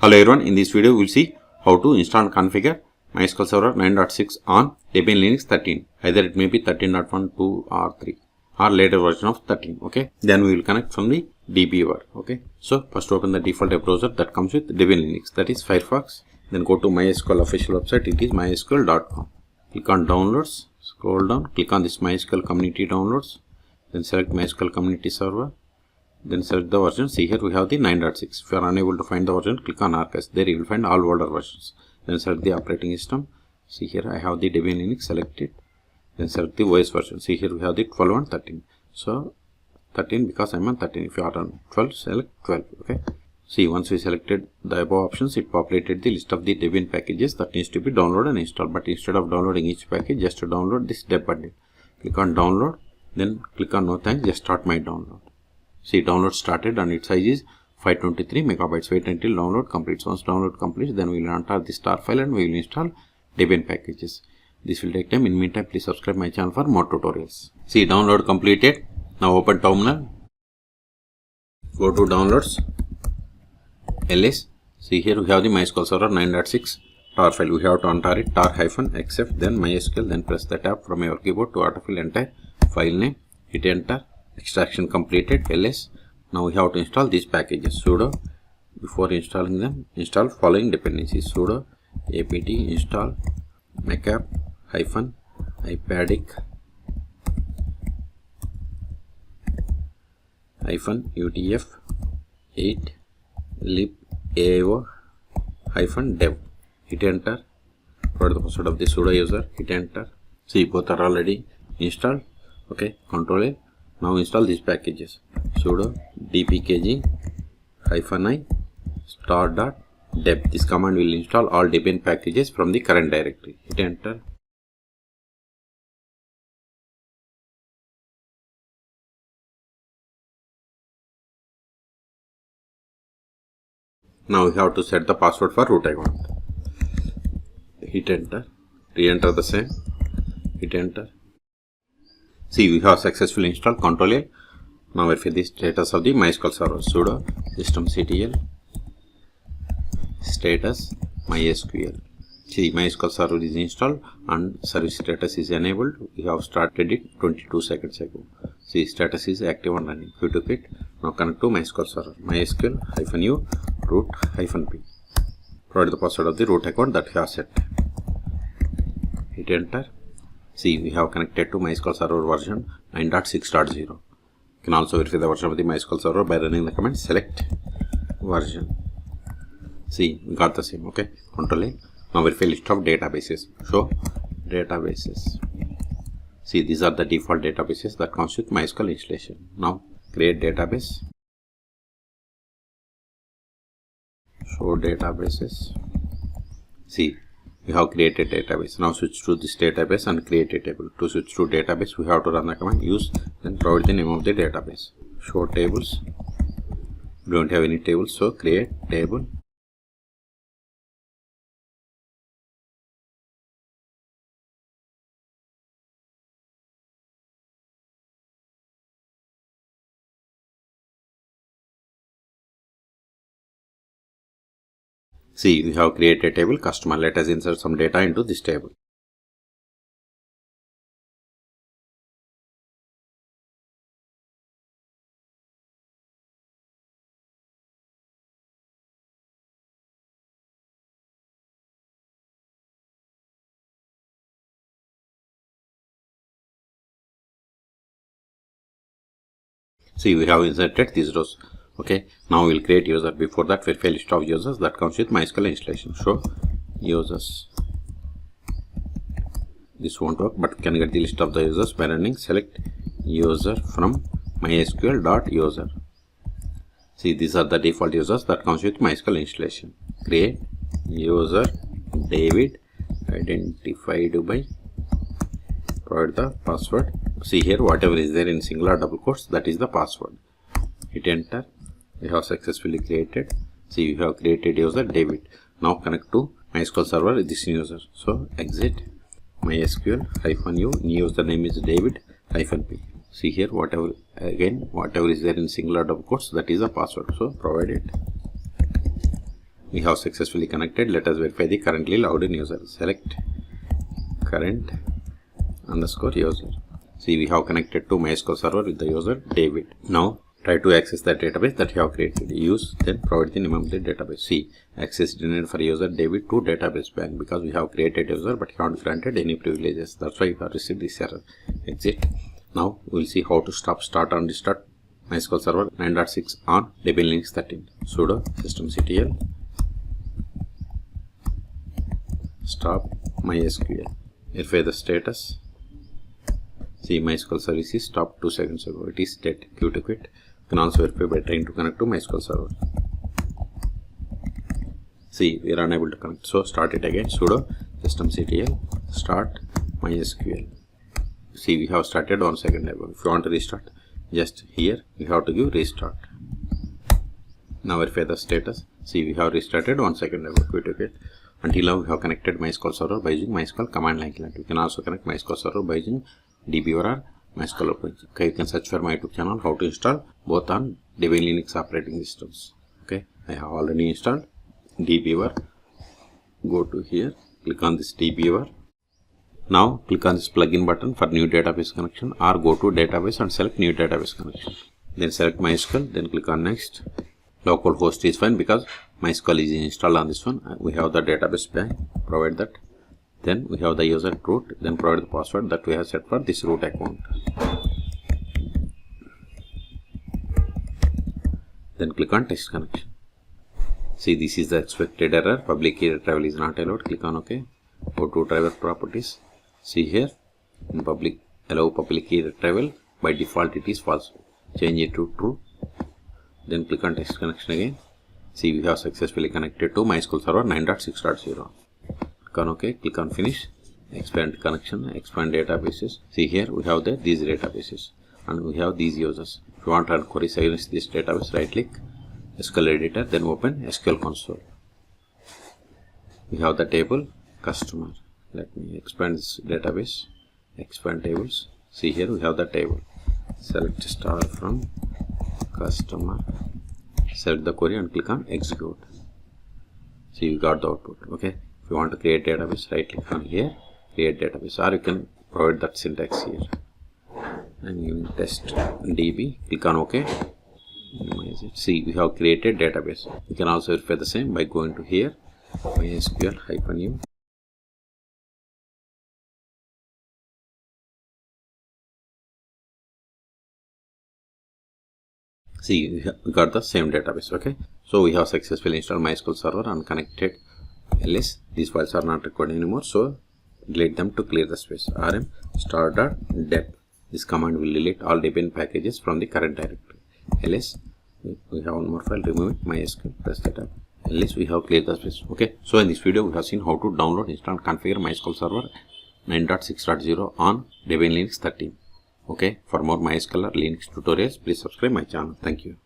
Hello everyone, in this video we will see how to install and configure MySQL Server 9.6 on Debian Linux 13. Either it may be 13.1, 2 or 3 or later version of 13. Okay, then we will connect from the DB. Okay, so first open the default web browser that comes with Debian Linux, that is Firefox. Then go to MySQL official website, it is mysql.com. Click on downloads, scroll down, click on this MySQL community downloads, then select MySQL community server. Then select the version. See here we have the 9.6. If you are unable to find the version, click on archives. There you will find all older versions. Then select the operating system. See here I have the Debian Linux selected. Then select the OS version. See here we have the 12 and 13. So 13 because I am on 13. If you are on 12, select 12. Okay. See, once we selected the above options, it populated the list of the Debian packages that needs to be downloaded and installed. But instead of downloading each package, just to download this deb bundle. Click on download. Then click on no thanks. Just start my download. See, download started and its size is 523 megabytes. Wait until download completes. Once download completes, then we will enter the star file and we will install Debian packages. This will take time. In meantime, please subscribe my channel for more tutorials. See, download completed. Now open terminal. Go to downloads. ls. See here we have the MySQL Server 9.6 tar file. We have to enter it tar-exf, then MySQL, then press the tab from your keyboard to autofill entire file name. Hit enter. Extraction completed. ls. Now we have to install these packages. Sudo, before installing them, install following dependencies. Sudo apt install macap -ipadic -utf8 libao -dev. Hit enter. Provide the password of the sudo user. Hit enter. See, both are already installed. Okay, Control A. Now install these packages. Sudo dpkg -i star.deb. This command will install all Debian packages from the current directory. Hit enter. Now we have to set the password for root account. Hit enter. Re-enter the same. Hit enter. See, we have successfully installed. Control A. Now verify the status of the MySQL Server. Sudo systemctl status MySQL. See, MySQL Server is installed and service status is enabled. We have started it 22 seconds ago. See, status is active and running. We took it. Now connect to MySQL Server. MySQL -u root -p. Provide the password of the root account that we have set. Hit enter. See, we have connected to MySQL Server version 9.6.0. You can also verify the version of the MySQL Server by running the command select version. See, we got the same. Okay, Control A. Now verify list of databases. Show databases. See, these are the default databases that comes with MySQL installation. Now create database. Show databases. See, we have created database. Now switch to this database and create a table. To switch to database, we have to run the command use, then provide the name of the database. Show tables. We don't have any tables, so create table. See, we have created a table customer. Let us insert some data into this table. See, we have inserted these rows. Okay, now we will create user. Before that, verify list of users that comes with MySQL installation. Show users. This won't work, but can get the list of the users by running select user from mysql.user. See, these are the default users that comes with MySQL installation. Create user David identified by. Provide the password. See here, whatever is there in singular double quotes, that is the password. Hit enter. We have successfully created. See, we have created user David. Now connect to MySQL Server with this user. So exit MySQL -u. New username is David -p. See here, whatever is there in singular double quotes, that is the password. So provide it. we have successfully connected. Let us verify the currently logged in user. Select current underscore user. See, we have connected to MySQL server with the user David. Now try to access the database that you have created. Use, then provide the name of the database. See, access denied for user David to database bank, because we have created user but not granted any privileges. That's why we have received this error. Exit. Now we will see how to start and restart MySQL Server 9.6 on Debian Linux 13. Sudo systemctl stop MySQL. Verify the status. See, MySQL service is stopped 2 seconds ago. It is dead. Click to quit. You can also verify by trying to connect to MySQL Server. See, we are unable to connect. So start it again. Sudo systemctl start MySQL. See, we have started 1 second ago. If you want to restart, just here we have to give restart. Now verify the status. See, we have restarted 1 second ago. Quit to quit. Until now we have connected MySQL Server by using MySQL command line client. We can also connect MySQL Server by using DBA or MySQL Open. Okay, you can search for my YouTube channel how to install both on Debian Linux operating systems. Okay, I have already installed DBA. Go to here, click on this DBA. Now click on this plugin button for new database connection, or go to database and select new database connection. Then select MySQL, then click on next. Localhost is fine because MySQL is installed on this one. We have the database bank, provide that. Then we have the user root, then provide the password that we have set for this root account. Then click on test connection. See, this is the expected error. Public key retrieval is not allowed. Click on OK. Go to driver properties. See here, in public, allow public key retrieval. By default it is false. Change it to true. Then click on test connection again. See, we have successfully connected to MySQL Server 9.6.0. Click on OK, click on finish, expand connection, expand databases. See here we have these databases and we have these users. If you want to run queries against this database, right click, SQL editor, then open SQL console. We have the table customer. Let me expand this database, expand tables. See here we have the table. Select star from customer, select the query and click on execute. See, we got the output. Okay. If you want to create database, right click on here, create database, or you can provide that syntax here. And you test DB, click on OK. See, we have created database. You can also verify the same by going to here, MySQL-u. See, we got the same database. Okay, so we have successfully installed MySQL Server and connected ls. These files are not required anymore, so delete them to clear the space. rm star.dep. This command will delete all Debian packages from the current directory. ls, we have one more file, remove it, MySQL, press the tab. ls, we have cleared the space. Okay, so in this video we have seen how to download, install, configure MySQL Server 9.6.0 on Debian Linux 13. Okay, for more MySQL or Linux tutorials, please subscribe my channel. Thank you.